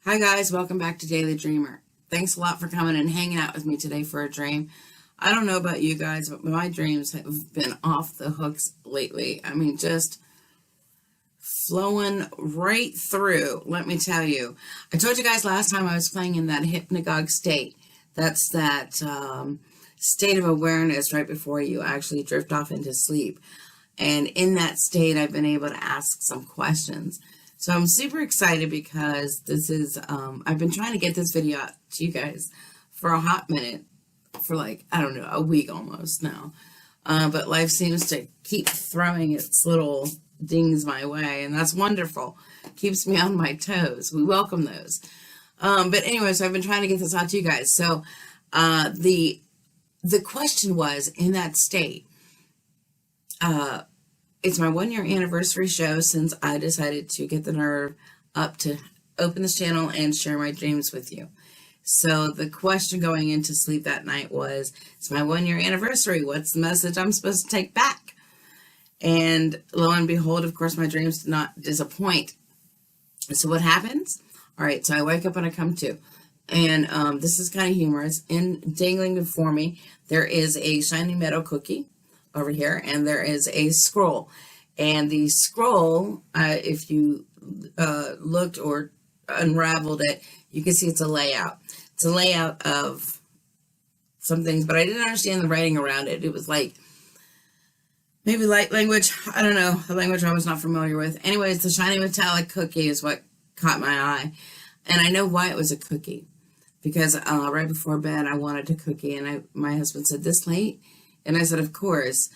Hi guys, welcome back to Daily Dreamer. Thanks a lot for coming and hanging out with me today for a dream. I don't know about you guys, but my dreams have been off the hooks lately. I mean, just flowing right through, let me tell you. I told you guys last time I was playing in that hypnagogic state. That's that state of awareness right before you actually drift off into sleep. And in that state, I've been able to ask some questions. So I'm super excited because this is, I've been trying to get this video out to you guys for a hot minute, for like, I don't know, a week almost now. But life seems to keep throwing its little dings my way, and that's wonderful. Keeps me on my toes. We welcome those. But anyway, so I've been trying to get this out to you guys. So the question was, in that state, it's my 1 year anniversary show since I decided to get the nerve up to open this channel and share my dreams with you. So the question going into sleep that night was, it's my 1 year anniversary. What's the message I'm supposed to take back? And lo and behold, of course, my dreams did not disappoint. So what happens? All right, so I wake up and I come to. And this is kind of humorous. Dangling before me, there is a shiny metal cookie over here, and there is a scroll. And the scroll, if you looked or unraveled it, you can see it's a layout. It's a layout of some things, but I didn't understand the writing around it. It was like maybe light language. I don't know, a language I was not familiar with. Anyways, the shiny metallic cookie is what caught my eye. And I know why it was a cookie. Because right before bed, I wanted a cookie. And my husband said, "This late?" And I said, "Of course,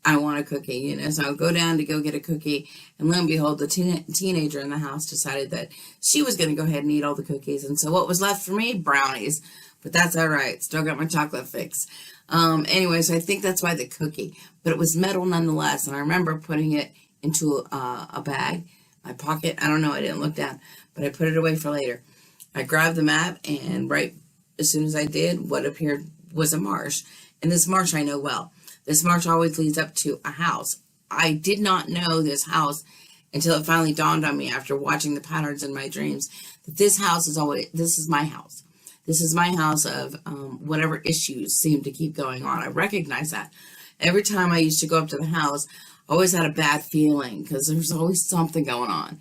I want a cookie," you know. So I'll go down to go get a cookie, and lo and behold, the teenager in the house decided that she was going to go ahead and eat all the cookies. And so what was left for me? Brownies. But that's all right. Still got my chocolate fix. Anyway, so I think that's why the cookie. But it was metal nonetheless, and I remember putting it into a bag, my pocket. I don't know. I didn't look down, but I put it away for later. I grabbed the map, and right as soon as I did, what appeared was a marsh. And this marsh I know well. This marsh always leads up to a house. I did not know this house until it finally dawned on me after watching the patterns in my dreams that this is my house. This is my house of whatever issues seem to keep going on. I recognize that. Every time I used to go up to the house, I always had a bad feeling because there was always something going on.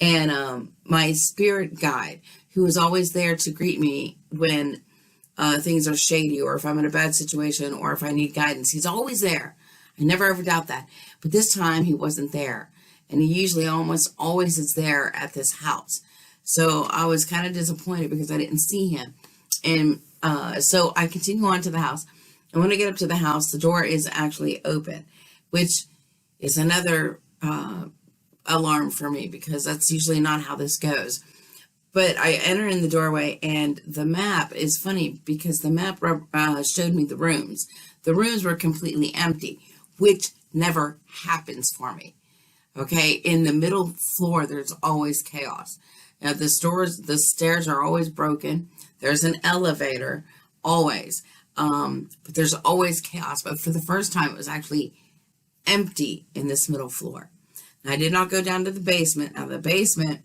And my spirit guide, who was always there to greet me when things are shady, or if I'm in a bad situation, or if I need guidance, he's always there. I never ever doubt that. But this time he wasn't there. And he usually almost always is there at this house. So I was kind of disappointed because I didn't see him. And so I continue on to the house. And when I get up to the house, the door is actually open, which is another alarm for me, because that's usually not how this goes. But I enter in the doorway, and the map is funny because the map showed me the rooms. The rooms were completely empty, which never happens for me. Okay, in the middle floor, there's always chaos. Now, the stairs are always broken. There's an elevator, always. But there's always chaos. But for the first time, it was actually empty in this middle floor. Now, I did not go down to the basement. Now, the basement,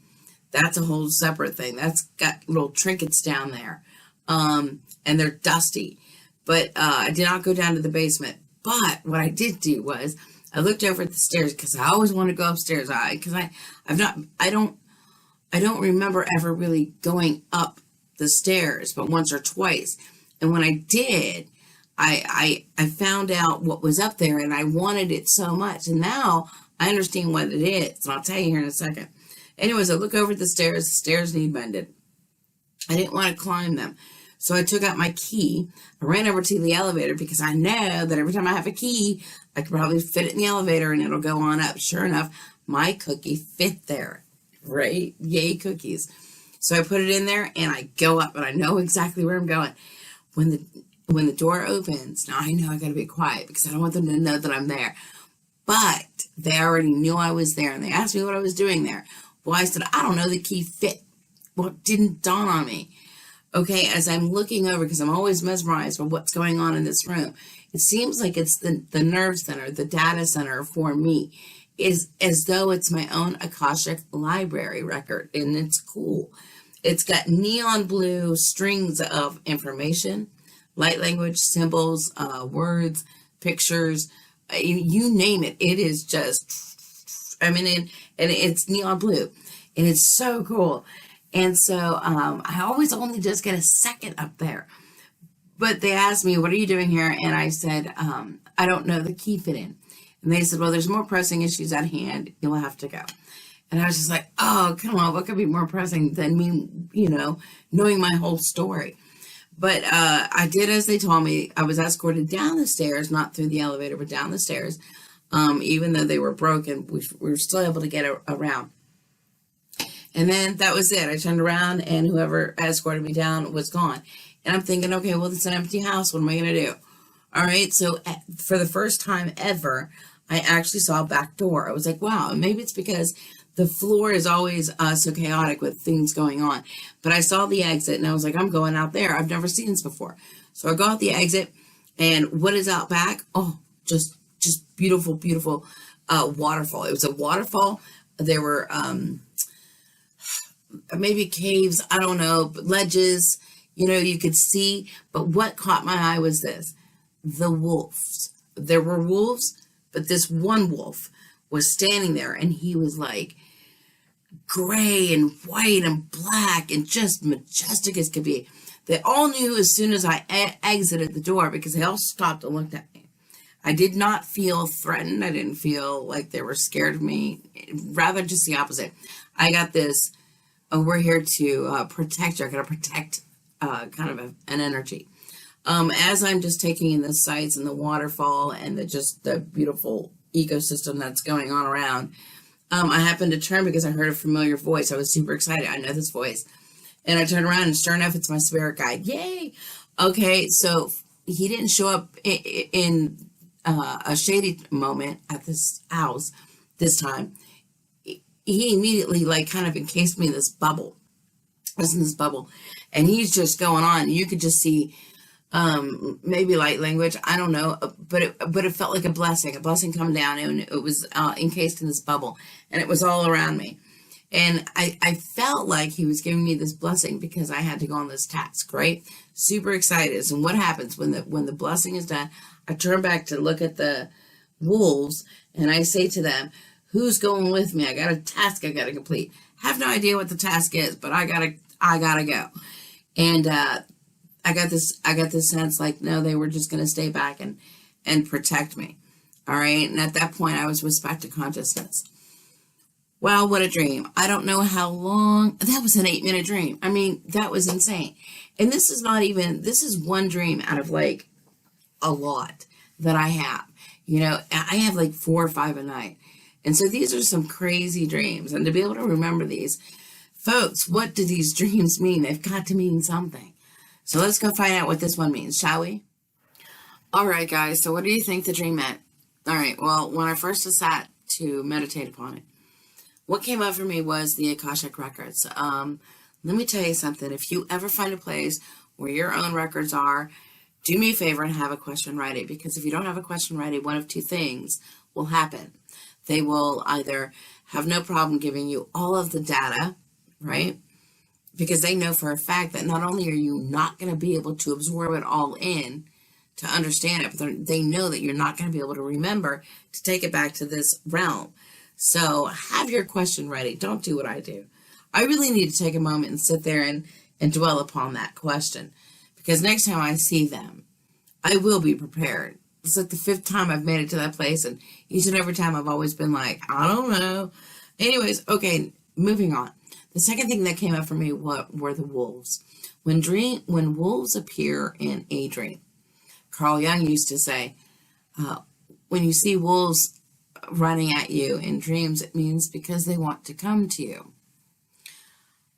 that's a whole separate thing. That's got little trinkets down there. And they're dusty. But I did not go down to the basement. But what I did do was I looked over at the stairs, because I always want to go upstairs. I don't remember ever really going up the stairs, but once or twice. And when I did, I found out what was up there, and I wanted it so much. And now I understand what it is. And I'll tell you here in a second. Anyways, I look over at the stairs. The stairs need mended. I didn't want to climb them. So I took out my key. I ran over to the elevator because I know that every time I have a key, I could probably fit it in the elevator and it'll go on up. Sure enough, my cookie fit there. Right? Yay, cookies. So I put it in there and I go up, and I know exactly where I'm going. When the door opens, now I know I got to be quiet because I don't want them to know that I'm there. But they already knew I was there, and they asked me what I was doing there. Well, I said, I don't know, the key fit. Well, it didn't dawn on me. Okay, as I'm looking over, because I'm always mesmerized by what's going on in this room, it seems like it's the nerve center, the data center for me. Is as though it's my own Akashic library record, and it's cool. It's got neon blue strings of information, light language, symbols, words, pictures, you name it. It is just, I mean, and it's neon blue, and it's so cool. And so I always only just get a second up there. But they asked me, what are you doing here? And I said, I don't know the key fit in. And they said, well, there's more pressing issues at hand. You'll have to go. And I was just like, oh, come on. What could be more pressing than me, knowing my whole story? But I did as they told me. I was escorted down the stairs, not through the elevator, but down the stairs. Even though they were broken, we were still able to get around. And then that was it. I turned around and whoever escorted me down was gone. And I'm thinking, okay, well, it's an empty house. What am I going to do? All right. So for the first time ever, I actually saw a back door. I was like, wow, maybe it's because the floor is always so chaotic with things going on. But I saw the exit and I was like, I'm going out there. I've never seen this before. So I go out the exit, and what is out back? Oh, just beautiful, beautiful waterfall. It was a waterfall. There were maybe caves, I don't know, ledges, you could see. But what caught my eye was this: the wolves. There were wolves, but this one wolf was standing there, and he was like gray and white and black and just majestic as could be. They all knew as soon as I exited the door, because they all stopped and looked at me. I did not feel threatened. I didn't feel like they were scared of me. Rather, just the opposite. I got this, we're here to protect you. I got to protect kind of an energy. As I'm just taking in the sights and the waterfall and the beautiful ecosystem that's going on around, I happened to turn because I heard a familiar voice. I was super excited. I know this voice. And I turned around, and sure enough, it's my spirit guide. Yay! Okay, so he didn't show up in a shady moment at this house this time. He immediately kind of encased me in this bubble. I was in this bubble, and he's just going on. You could just see maybe light language, I don't know, but it felt like a blessing coming down, and it was encased in this bubble, and it was all around me. And I felt like he was giving me this blessing because I had to go on this task, right? Super excited. And what happens when the blessing is done? I turn back to look at the wolves, and I say to them, who's going with me? I got a task I got to complete. Have no idea what the task is, but I gotta go. And I got this sense like, no, they were just gonna stay back and protect me. All right. And at that point, I was back to consciousness. Wow, what a dream. I don't know how long. That was an 8-minute dream. I mean, that was insane. And this is one dream out of a lot that I have. I have 4 or 5 a night. And so these are some crazy dreams. And to be able to remember these, folks, what do these dreams mean? They've got to mean something. So let's go find out what this one means, shall we? All right, guys. So what do you think the dream meant? All right. Well, when I first sat to meditate upon it, what came up for me was the Akashic records. Let me tell you something. If you ever find a place where your own records are, do me a favor and have a question ready. Because if you don't have a question ready, one of two things will happen. They will either have no problem giving you all of the data, right? Because they know for a fact that not only are you not going to be able to absorb it all in to understand it, but they know that you're not going to be able to remember to take it back to this realm. So have your question ready. Don't do what I do. I really need to take a moment and sit there and dwell upon that question. Because next time I see them, I will be prepared. It's like the 5th time I've made it to that place, and each and every time I've always been like, I don't know. Anyways, okay, moving on. The second thing that came up for me were the wolves. When wolves appear in a dream, Carl Jung used to say, when you see wolves running at you in dreams, it means because they want to come to you.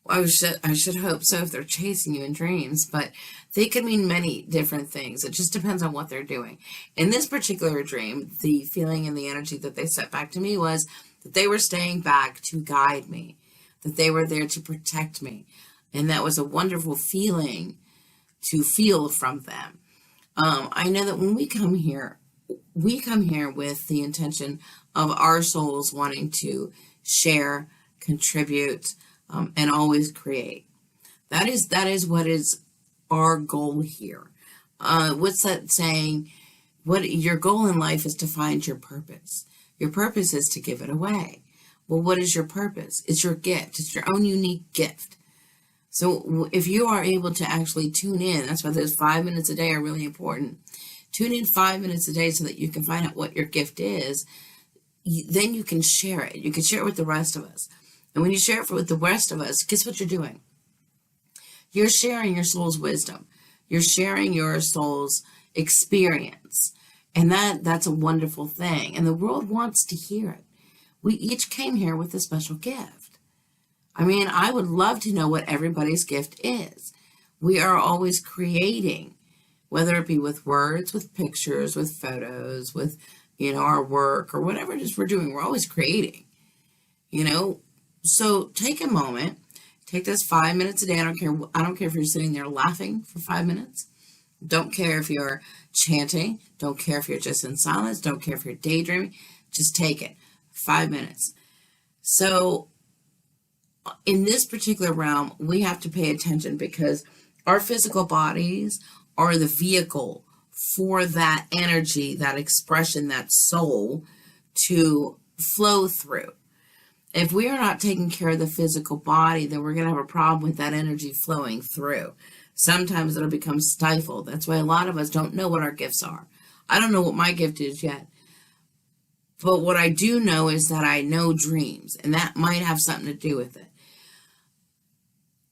I should hope so if they're chasing you in dreams, but they could mean many different things. It just depends on what they're doing. In this particular dream, the feeling and the energy that they sent back to me was that they were staying back to guide me, that they were there to protect me. And that was a wonderful feeling to feel from them. I know that when we come here with the intention of our souls wanting to share, contribute, and always create. That is what is our goal here. What's that saying? What your goal in life is to find your purpose. Your purpose is to give it away. Well, what is your purpose? It's your gift. It's your own unique gift. So if you are able to actually tune in, that's why those 5 minutes a day are really important. Tune in 5 minutes a day so that you can find out what your gift is. Then you can share it. You can share it with the rest of us. And when you share it with the rest of us, guess what you're doing? You're sharing your soul's wisdom. You're sharing your soul's experience. And that's a wonderful thing. And the world wants to hear it. We each came here with a special gift. I mean, I would love to know what everybody's gift is. We are always creating, whether it be with words, with pictures, with photos, with, our work or whatever it is we're doing. We're always creating, So take a moment, take this 5 minutes a day. I don't care if you're sitting there laughing for 5 minutes. Don't care if you're chanting. Don't care if you're just in silence. Don't care if you're daydreaming. Just take it. 5 minutes. So in this particular realm, we have to pay attention because our physical bodies are the vehicle for that energy, that expression, that soul to flow through. If we are not taking care of the physical body, then we're going to have a problem with that energy flowing through. Sometimes it'll become stifled. That's why a lot of us don't know what our gifts are. I don't know what my gift is yet. But what I do know is that I know dreams, and that might have something to do with it.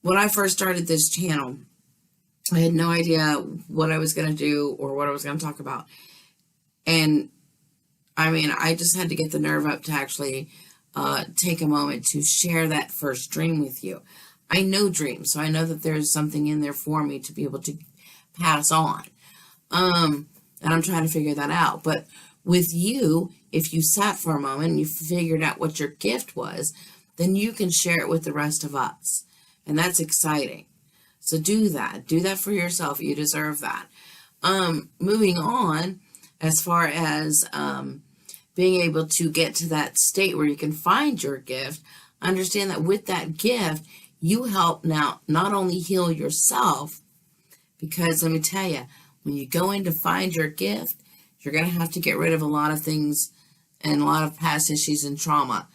When I first started this channel, I had no idea what I was going to do or what I was going to talk about. And I mean, I just had to get the nerve up to actually take a moment to share that first dream with you. I know dreams, so I know that there's something in there for me to be able to pass on. And I'm trying to figure that out. But with you, if you sat for a moment and you figured out what your gift was, then you can share it with the rest of us. And that's exciting. So do that. Do that for yourself. You deserve that. Moving on, as far as being able to get to that state where you can find your gift, understand that with that gift, you help now not only heal yourself, because let me tell you, when you go in to find your gift, you're going to have to get rid of a lot of things and a lot of past issues and trauma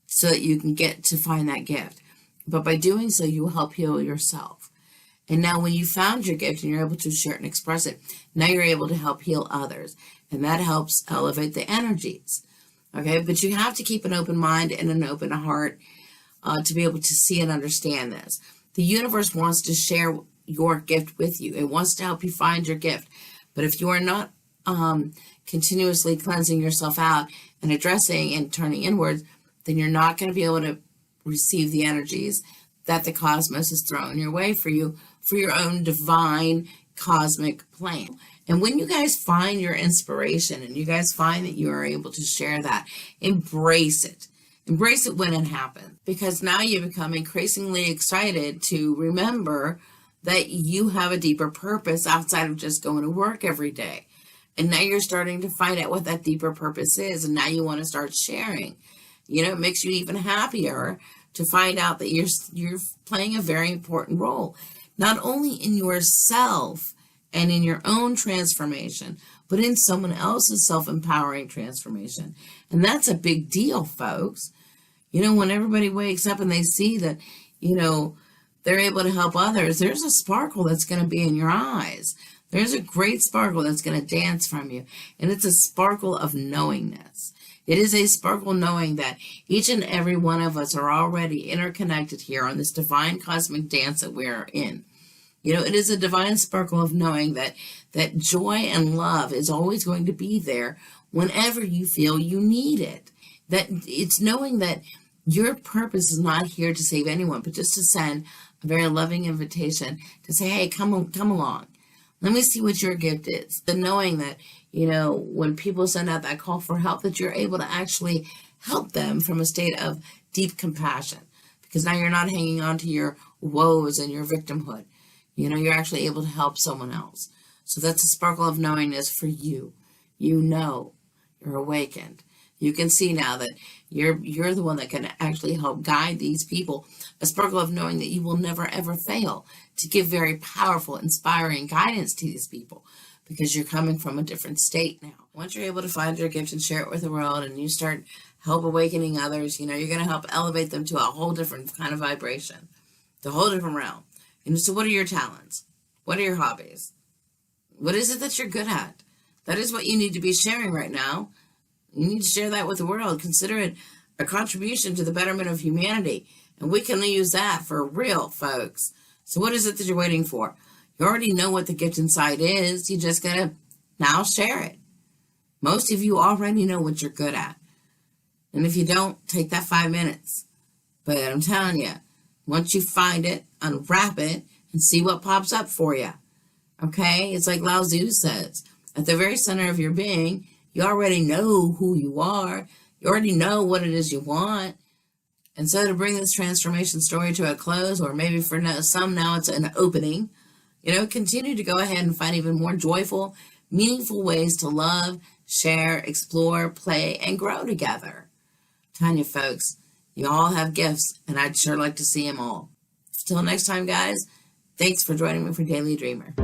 so that you can get to find that gift. But by doing so, you will help heal yourself. And now when you found your gift and you're able to share it and express it, now you're able to help heal others. And that helps elevate the energies. Okay, but you have to keep an open mind and an open heart to be able to see and understand this. The universe wants to share your gift with you. It wants to help you find your gift. But if you are not continuously cleansing yourself out and addressing and turning inwards, then you're not going to be able to receive the energies that the cosmos is throwing your way for you, for your own divine cosmic plan. And when you guys find your inspiration and you guys find that you are able to share that, embrace it. Embrace it when it happens, because now you become increasingly excited to remember that you have a deeper purpose outside of just going to work every day. And now you're starting to find out what that deeper purpose is. And now you want to start sharing. It makes you even happier to find out that you're playing a very important role, not only in yourself and in your own transformation, but in someone else's self-empowering transformation. And that's a big deal, folks. When everybody wakes up and they see that, they're able to help others, there's a sparkle that's going to be in your eyes. There's a great sparkle that's going to dance from you. And it's a sparkle of knowingness. It is a sparkle knowing that each and every one of us are already interconnected here on this divine cosmic dance that we're in. It is a divine sparkle of knowing that joy and love is always going to be there whenever you feel you need it. That it's knowing that your purpose is not here to save anyone, but just to send a very loving invitation to say, hey, come along. Let me see what your gift is. The knowing that, when people send out that call for help, that you're able to actually help them from a state of deep compassion. Because now you're not hanging on to your woes and your victimhood. You're actually able to help someone else. So that's a sparkle of knowingness for you. You're awakened. You can see now that you're the one that can actually help guide these people. A sparkle of knowing that you will never ever fail to give very powerful, inspiring guidance to these people because you're coming from a different state now. Once you're able to find your gift and share it with the world and you start help awakening others, you're going to help elevate them to a whole different kind of vibration, the whole different realm. And so what are your talents? What are your hobbies? What is it that you're good at? That is what you need to be sharing right now. You need to share that with the world. Consider it a contribution to the betterment of humanity. And we can use that for real, folks. So what is it that you're waiting for? You already know what the gift inside is. You just got to now share it. Most of you already know what you're good at. And if you don't, take that 5 minutes. But I'm telling you, once you find it, unwrap it and see what pops up for you. Okay? It's like Lao Tzu says. At the very center of your being, you already know who you are. You already know what it is you want. And so to bring this transformation story to a close, or maybe for some now it's an opening, continue to go ahead and find even more joyful, meaningful ways to love, share, explore, play, and grow together. I'm telling you, folks, you all have gifts, and I'd sure like to see them all. Till next time, guys, thanks for joining me for Daily Dreamer.